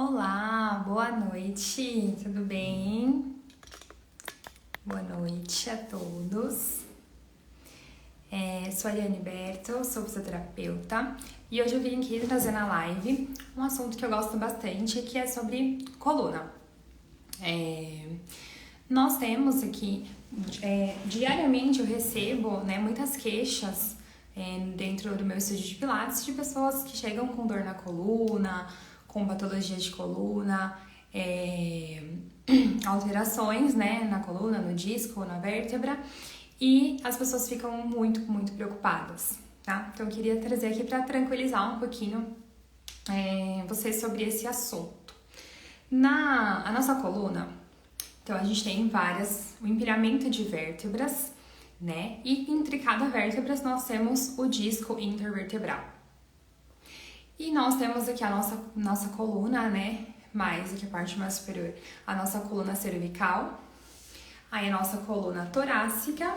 Olá, boa noite, tudo bem? Boa noite a todos. Sou a Ariane Berto, sou fisioterapeuta e hoje eu vim aqui trazer na live um assunto que eu gosto bastante, que é sobre coluna. Nós temos aqui, diariamente eu recebo muitas queixas dentro do meu estúdio de Pilates de pessoas que chegam com dor na coluna, com patologia de coluna, alterações na coluna, no disco, na vértebra, e as pessoas ficam muito preocupadas, tá? Então eu queria trazer aqui para tranquilizar um pouquinho vocês sobre esse assunto. A nossa coluna, então a gente tem o empilhamento de vértebras, e entre cada vértebra nós temos o disco intervertebral. E nós temos aqui a nossa coluna, mais aqui a parte mais superior, a nossa coluna cervical, aí a nossa coluna torácica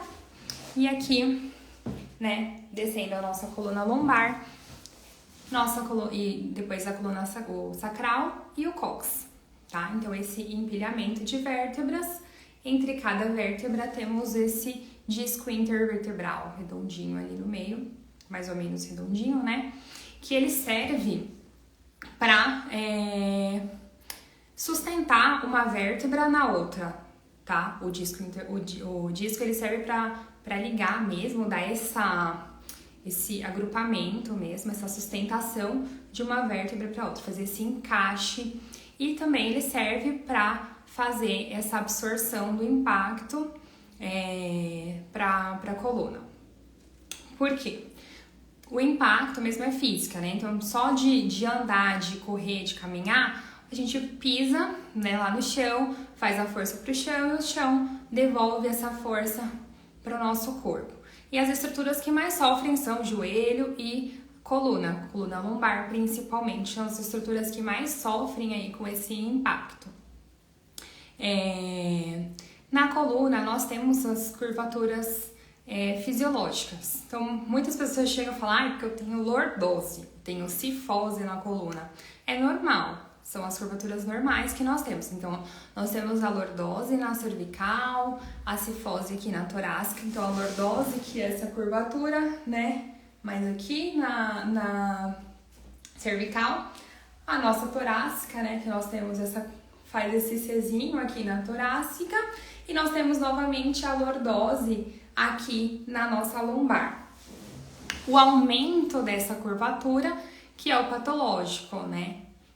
e aqui, descendo a nossa coluna lombar, e depois a coluna sacral e o cóccix, tá? Então esse empilhamento de vértebras, entre cada vértebra temos esse disco intervertebral redondinho ali no meio, mais ou menos redondinho, que ele serve para sustentar uma vértebra na outra, tá? O disco ele serve para ligar mesmo, dar esse agrupamento mesmo, essa sustentação de uma vértebra para outra, fazer esse encaixe, e também ele serve para fazer essa absorção do impacto para a coluna. Por quê? O impacto mesmo é física, Então, só de andar, de correr, de caminhar, a gente pisa, lá no chão, faz a força pro chão e o chão devolve essa força para o nosso corpo. E as estruturas que mais sofrem são joelho e coluna lombar principalmente, são as estruturas que mais sofrem aí com esse impacto. Na coluna, nós temos as curvaturas fisiológicas. Então, muitas pessoas chegam a falar que eu tenho lordose, tenho cifose na coluna. É normal, são as curvaturas normais que nós temos. Então, nós temos a lordose na cervical, a cifose aqui na torácica. Então, a lordose, que é essa curvatura, mais aqui na cervical. A nossa torácica, que nós temos faz esse Czinho aqui na torácica. E nós temos novamente a lordose aqui na nossa lombar. O aumento dessa curvatura, que é o patológico,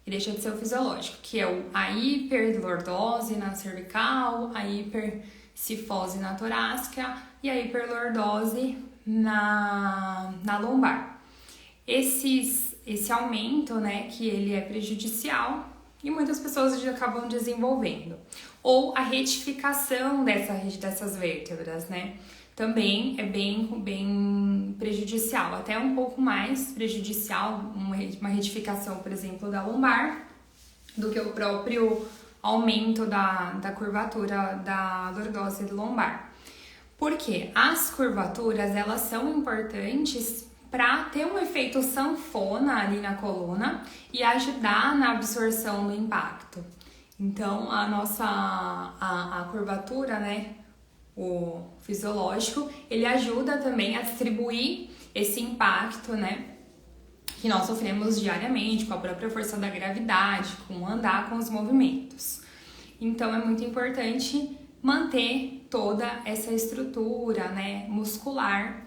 E deixa de ser o fisiológico, que é a hiperlordose na cervical, a hipercifose na torácica e a hiperlordose na lombar. Esse aumento, que ele é prejudicial e muitas pessoas acabam desenvolvendo. Ou a retificação dessas vértebras, Também é bem prejudicial, até um pouco mais prejudicial, uma retificação, por exemplo, da lombar, do que o próprio aumento da curvatura da lordose lombar. Por quê? As curvaturas, elas são importantes para ter um efeito sanfona ali na coluna e ajudar na absorção do impacto. Então, a curvatura, o fisiológico, ele ajuda também a distribuir esse impacto, que nós sofremos diariamente com a própria força da gravidade, com andar, com os movimentos. Então, é muito importante manter toda essa estrutura, muscular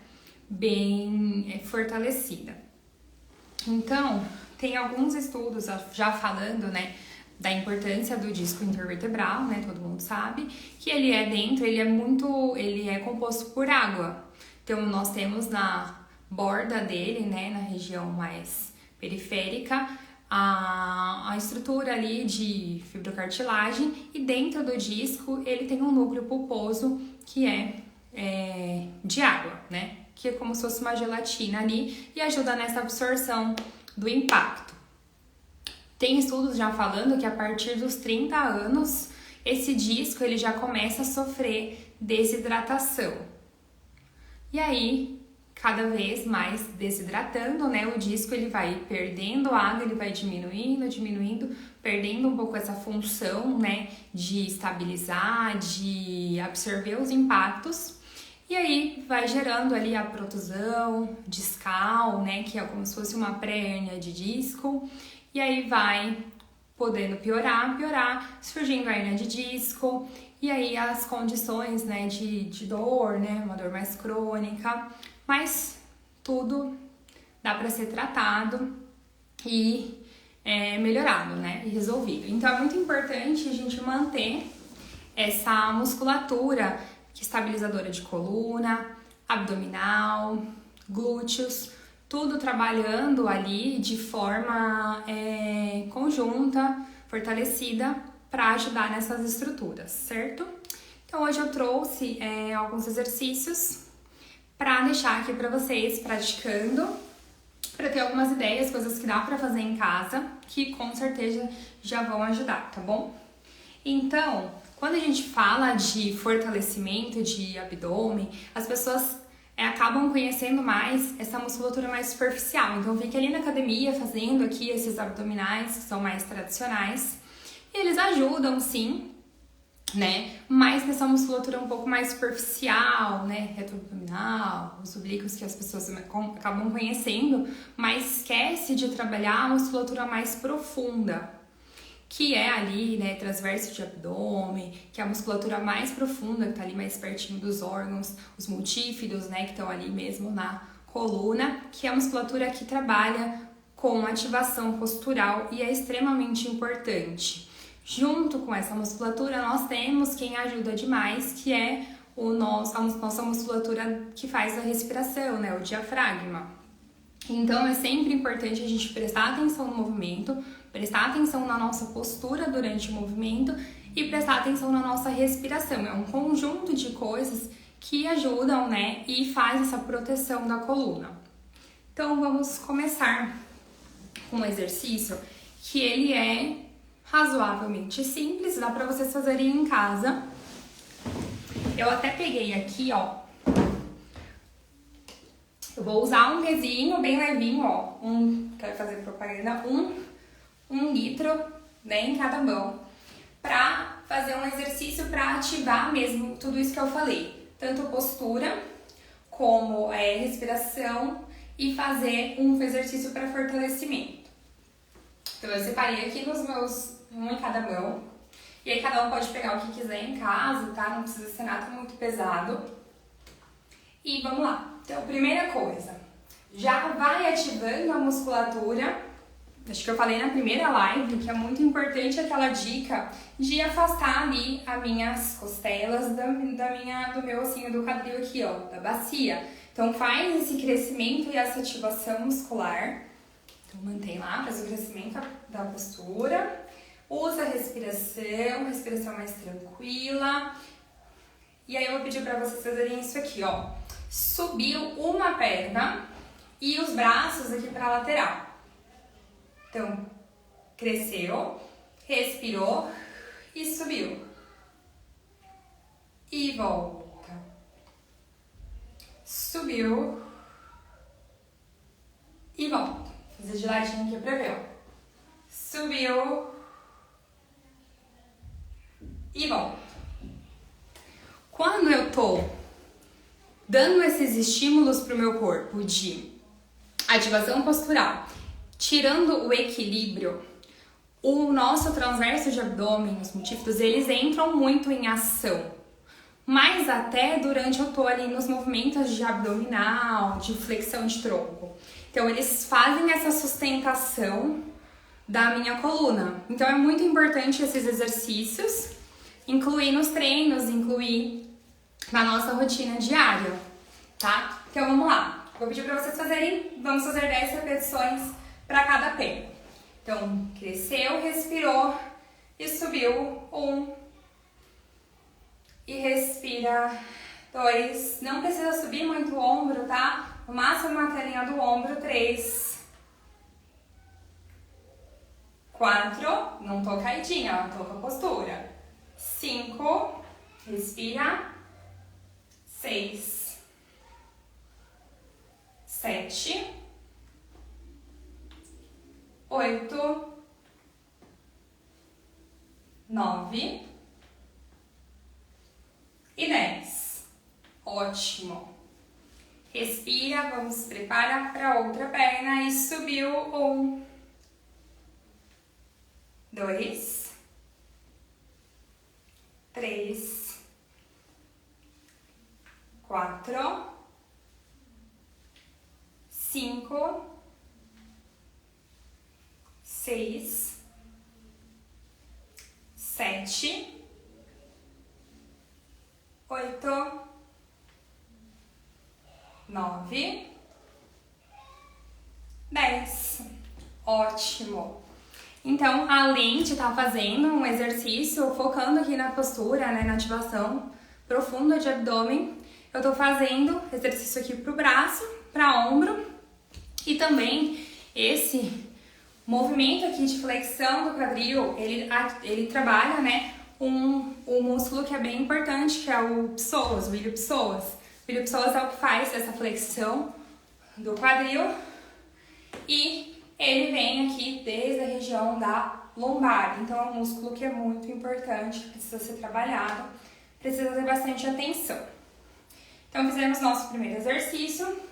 bem fortalecida. Então, tem alguns estudos já falando, da importância do disco intervertebral, todo mundo sabe, que ele é composto por água. Então, nós temos na borda dele, na região mais periférica, a estrutura ali de fibrocartilagem, e dentro do disco ele tem um núcleo pulposo que é de água, que é como se fosse uma gelatina ali e ajuda nessa absorção do impacto. Tem estudos já falando que a partir dos 30 anos, esse disco ele já começa a sofrer desidratação. E aí, cada vez mais desidratando, né? O disco ele vai perdendo água, ele vai diminuindo, perdendo um pouco essa função, né, de estabilizar, de absorver os impactos. E aí vai gerando ali a protusão discal, né, que é como se fosse uma pré-hérnia de disco. E aí vai podendo piorar, surgindo a hérnia de disco. E aí as condições, né, de dor, né, uma dor mais crônica. Mas tudo dá para ser tratado e melhorado, né, e resolvido. Então é muito importante a gente manter essa musculatura estabilizadora de coluna, abdominal, glúteos, tudo trabalhando ali de forma conjunta, fortalecida, para ajudar nessas estruturas, certo? Então hoje eu trouxe alguns exercícios para deixar aqui para vocês praticando, para ter algumas ideias, coisas que dá para fazer em casa, que com certeza já vão ajudar, tá bom? Então, quando a gente fala de fortalecimento de abdômen, as pessoas acabam conhecendo mais essa musculatura mais superficial. Então, fica ali na academia fazendo aqui esses abdominais que são mais tradicionais. E eles ajudam, sim, né? Mas nessa musculatura um pouco mais superficial, né? Reto abdominal, os oblíquos que as pessoas acabam conhecendo, mas esquece de trabalhar a musculatura mais profunda, que é ali, né, transverso de abdômen, que é a musculatura mais profunda, que tá ali mais pertinho dos órgãos, os multífidos, né, que estão ali mesmo na coluna, que é a musculatura que trabalha com ativação postural e é extremamente importante. Junto com essa musculatura, nós temos quem ajuda demais, que é a nossa musculatura que faz a respiração, né, o diafragma. Então, é sempre importante a gente prestar atenção no movimento, prestar atenção na nossa postura durante o movimento e prestar atenção na nossa respiração. É um conjunto de coisas que ajudam, né, e faz essa proteção da coluna. Então, vamos começar com um exercício que ele é razoavelmente simples, dá para vocês fazerem em casa. Eu até peguei aqui, ó. Eu vou usar um pezinho bem levinho, ó. Quero fazer propaganda, um litro, né, em cada mão, pra fazer um exercício para ativar mesmo tudo isso que eu falei. Tanto postura, como respiração e fazer um exercício para fortalecimento. Então eu separei aqui nos meus, um em cada mão. E aí cada um pode pegar o que quiser em casa, tá? Não precisa ser nada muito pesado. E vamos lá. Então, primeira coisa, já vai ativando a musculatura. Acho que eu falei na primeira live que é muito importante aquela dica de afastar ali as minhas costelas do meu ossinho do quadril aqui, ó, da bacia. Então, faz esse crescimento e essa ativação muscular. Então, mantém lá, faz o crescimento da postura. Usa a respiração mais tranquila. E aí, eu vou pedir para vocês fazerem isso aqui, ó. Subiu uma perna e os braços aqui para a lateral. Então, cresceu, respirou e subiu. E volta. Subiu e volta. Vou fazer de ladinho aqui para ver, ó. Subiu e volta. Quando eu tô dando esses estímulos pro meu corpo de ativação postural, tirando o equilíbrio, o nosso transverso de abdômen, os multífidos, eles entram muito em ação. Mas até durante eu tô ali nos movimentos de abdominal, de flexão de tronco. Então eles fazem essa sustentação da minha coluna. Então é muito importante esses exercícios, incluir nos treinos, incluir na nossa rotina diária, tá? Então vamos lá. Vou pedir para vocês fazerem, vamos fazer 10 repetições para cada perna. Então, cresceu, respirou e subiu. 1. E respira. 2. Não precisa subir muito o ombro, tá? No máximo uma telinha do ombro. 3. 4. Não tô caidinha, ó, tô com a postura. 5. Respira. 6. 7, 8, 9 e 10. Ótimo. Respira, vamos se preparar para outra perna e subiu. 1, 2, 3, 4, 5, 6, 7, 8, 9, 10. Ótimo! Então, além de estar fazendo um exercício, focando aqui na postura, né, na ativação profunda de abdômen, eu tô fazendo exercício aqui pro braço, para ombro e também esse movimento aqui de flexão do quadril, ele trabalha, né, um músculo que é bem importante, que é o psoas, o ilho-psoas. O ilho-psoas é o que faz essa flexão do quadril e ele vem aqui desde a região da lombar. Então é um músculo que é muito importante, que precisa ser trabalhado, precisa ter bastante atenção. Então fizemos nosso primeiro exercício.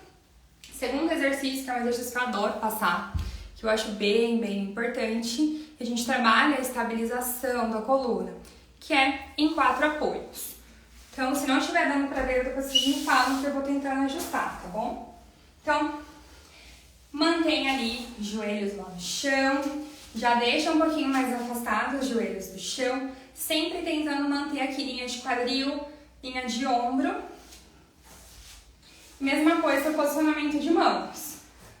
Segundo exercício, que é um exercício que eu adoro passar, que eu acho bem importante, a gente trabalha a estabilização da coluna, que é em 4 apoios. Então, se não estiver dando pra ver, depois vocês me falam que eu vou tentando ajustar, tá bom? Então, mantém ali os joelhos lá no chão, já deixa um pouquinho mais afastados os joelhos do chão, sempre tentando manter aqui linha de quadril, linha de ombro. Mesma coisa o posicionamento de mãos.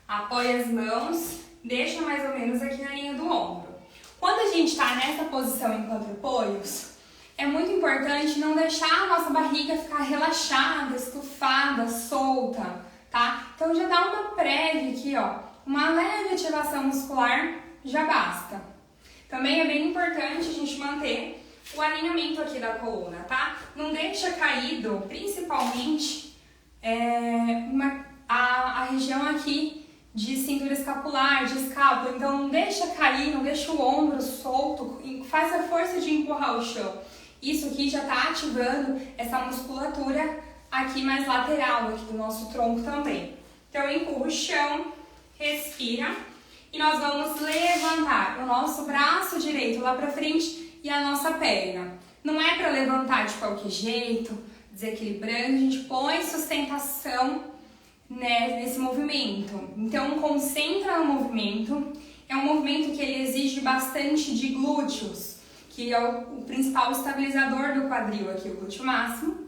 Apoia as mãos, deixa mais ou menos aqui na linha do ombro. Quando a gente está nessa posição em quadripolhos, é muito importante não deixar a nossa barriga ficar relaxada, estufada, solta, tá? Então já dá uma prévia aqui, ó, uma leve ativação muscular já basta. Também é bem importante a gente manter o alinhamento aqui da coluna, tá? Não deixa caído, principalmente, a região aqui de cintura escapular, de escápula. Então não deixa cair, não deixa o ombro solto, faz a força de empurrar o chão. Isso aqui já está ativando essa musculatura aqui mais lateral, aqui do nosso tronco também. Então empurra o chão, respira e nós vamos levantar o nosso braço direito lá pra frente e a nossa perna. Não é para levantar de qualquer jeito, desequilibrando, a gente põe sustentação, né, nesse movimento. Então concentra no movimento, é um movimento que ele exige bastante de glúteos, que é o principal estabilizador do quadril aqui, o glúteo máximo.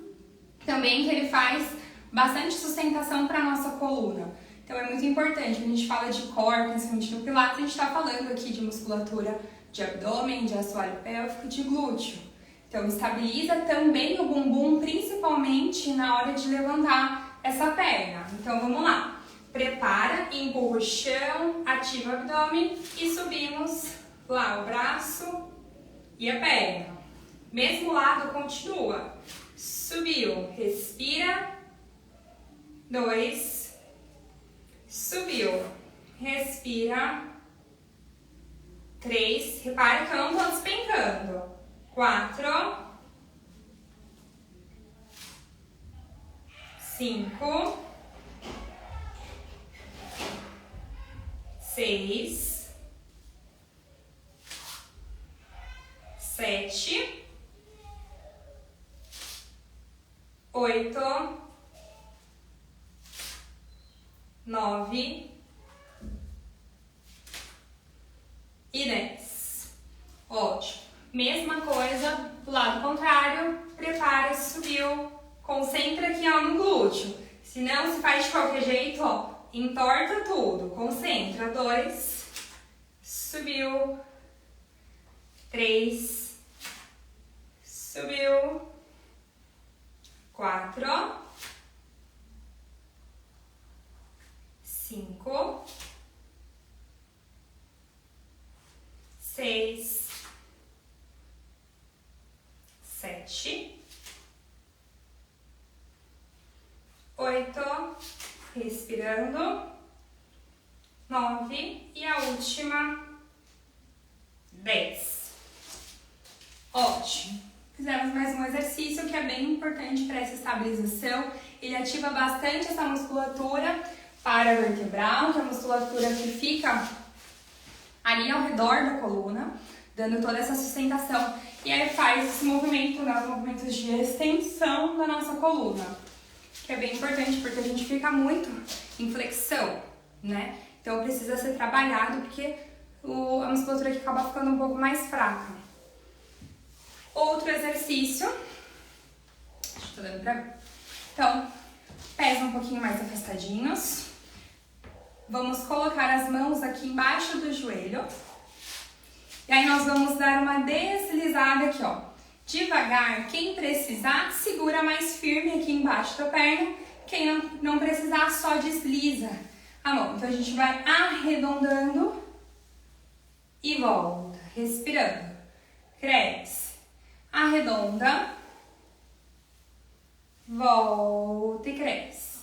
Também que ele faz bastante sustentação para a nossa coluna. Então é muito importante, quando a gente fala de core, principalmente no pilates, a gente está falando aqui de musculatura de abdômen, de assoalho pélvico, de glúteo. Então estabiliza também o bumbum, principalmente na hora de levantar essa perna. Então vamos lá. Prepara, empurra o chão, ativa o abdômen e subimos lá o braço e a perna. Mesmo lado, continua. Subiu, respira. 2. Subiu, respira. 3. Repara que eu não estou despencando. 4, 5, 6, 7, 8, 9 e 10. Ótimo. Mesma coisa do lado contrário, prepara, subiu, concentra aqui ó, no glúteo. Se não, se faz de qualquer jeito, ó, entorta tudo. Concentra. 2, subiu. 3, subiu. 4, 5, 6, 7, 8, respirando, última. 10. Ótimo. Fizemos mais um exercício que é bem importante para essa estabilização. Ele ativa bastante essa musculatura paravertebral, que é a musculatura que fica ali ao redor da coluna, dando toda essa sustentação. E aí faz esse movimento, né, os movimentos de extensão da nossa coluna, que é bem importante porque a gente fica muito em flexão, né? Então precisa ser trabalhado porque a musculatura aqui acaba ficando um pouco mais fraca. Outro exercício, acho que tá dando pra ver. Então, pés um pouquinho mais afastadinhos. Vamos colocar as mãos aqui embaixo do joelho. E aí nós vamos dar uma deslizada aqui, ó. Devagar, quem precisar, segura mais firme aqui embaixo da perna. Quem não precisar, só desliza a mão. Então a gente vai arredondando e volta, respirando. Cresce, arredonda, volta e cresce.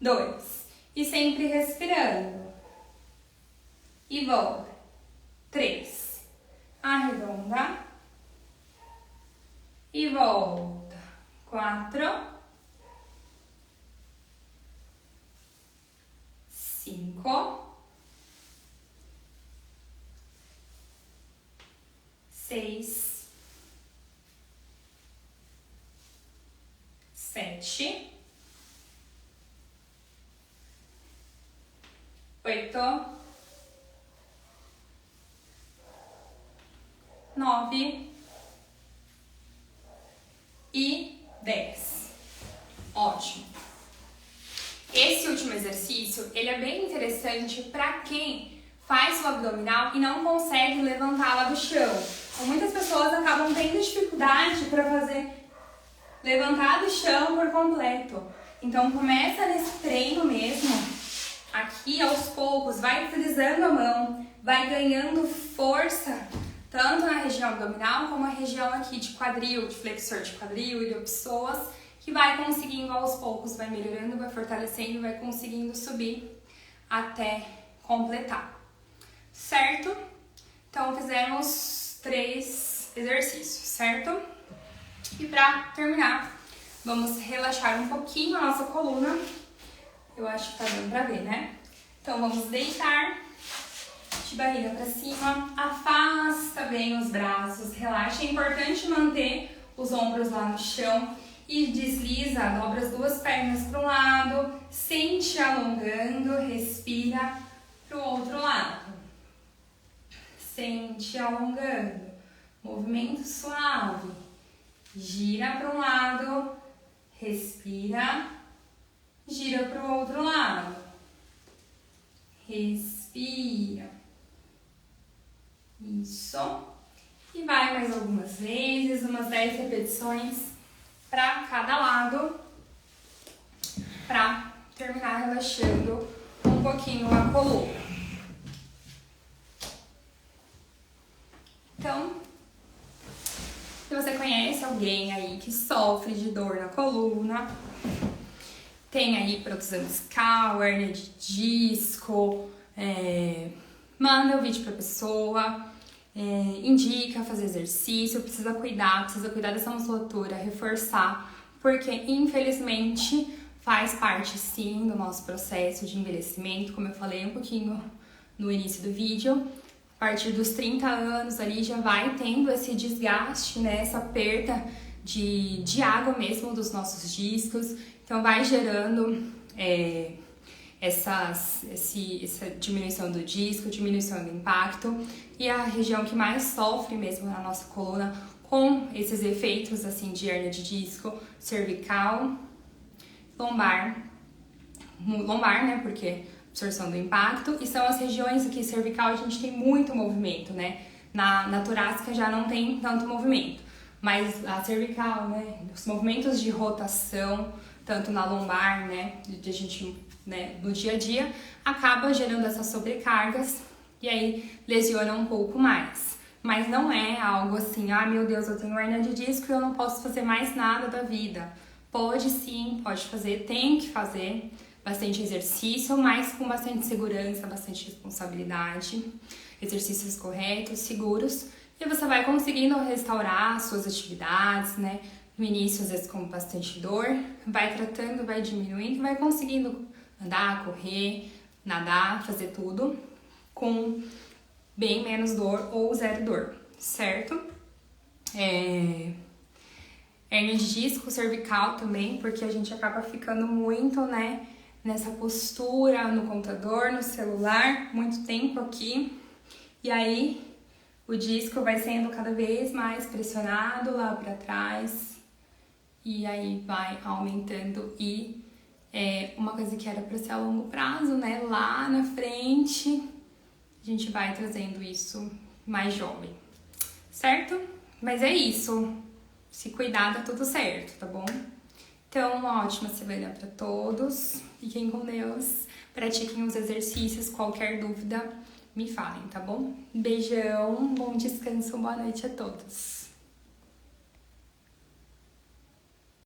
2. E sempre respirando. E volta. 3. Arredonda. E volta. 4. 5. 6. 7. 8. 9 e 10. Ótimo. Esse último exercício, ele é bem interessante para quem faz o abdominal e não consegue levantá-la do chão. Então, muitas pessoas acabam tendo dificuldade para fazer levantar do chão por completo. Então começa nesse treino mesmo, aqui aos poucos, vai deslizando a mão, vai ganhando força, tanto na região abdominal como a região aqui de quadril, de flexor de quadril, iliopsoas, que vai conseguindo aos poucos, vai melhorando, vai fortalecendo, vai conseguindo subir até completar. Certo? Então fizemos 3 exercícios, certo? E para terminar, vamos relaxar um pouquinho a nossa coluna. Eu acho que tá dando pra ver, né? Então vamos deitar de barriga pra cima, afasta bem os braços, relaxa. É importante manter os ombros lá no chão e desliza, dobra as duas pernas para um lado, sente alongando, respira pro outro lado. Sente alongando, movimento suave. Gira para um lado, respira, gira para o outro lado, respira, isso, e vai mais algumas vezes, umas 10 repetições para cada lado, para terminar relaxando um pouquinho a coluna. Então, se você conhece alguém aí que sofre de dor na coluna, tem aí protusão discal, hérnia de disco, manda o vídeo pra pessoa, indica fazer exercício, precisa cuidar dessa musculatura, reforçar, porque infelizmente faz parte sim do nosso processo de envelhecimento, como eu falei um pouquinho no início do vídeo. A partir dos 30 anos ali já vai tendo esse desgaste, né, essa perda de água mesmo dos nossos discos, então vai gerando essa diminuição do disco, diminuição do impacto, e a região que mais sofre mesmo na nossa coluna com esses efeitos assim de hérnia de disco, cervical, lombar, né, porque absorção do impacto, e são as regiões aqui cervical, a gente tem muito movimento, né? Na torácica já não tem tanto movimento, mas a cervical, né? Os movimentos de rotação, tanto na lombar, né? De a gente, né? No dia a dia, acaba gerando essas sobrecargas e aí lesiona um pouco mais. Mas não é algo assim, ah, meu Deus, eu tenho hérnia de disco e eu não posso fazer mais nada da vida. Pode sim, pode fazer, tem que fazer. bastante exercício, mas com bastante segurança, bastante responsabilidade, exercícios corretos, seguros, e você vai conseguindo restaurar suas atividades, né? No início, às vezes, com bastante dor, vai tratando, vai diminuindo, vai conseguindo andar, correr, nadar, fazer tudo com bem menos dor ou zero dor, certo? Hernia de disco cervical também, porque a gente acaba ficando muito, né, nessa postura no computador, no celular, muito tempo aqui, e aí o disco vai sendo cada vez mais pressionado lá para trás, e aí vai aumentando. E uma coisa que era para ser a longo prazo, né, lá na frente, a gente vai trazendo isso mais jovem, certo? Mas é isso. Se cuidar, dá tudo certo, tá bom? Então, uma ótima semana para todos. Fiquem com Deus. Pratiquem os exercícios. Qualquer dúvida, me falem, tá bom? Beijão, bom descanso, boa noite a todos.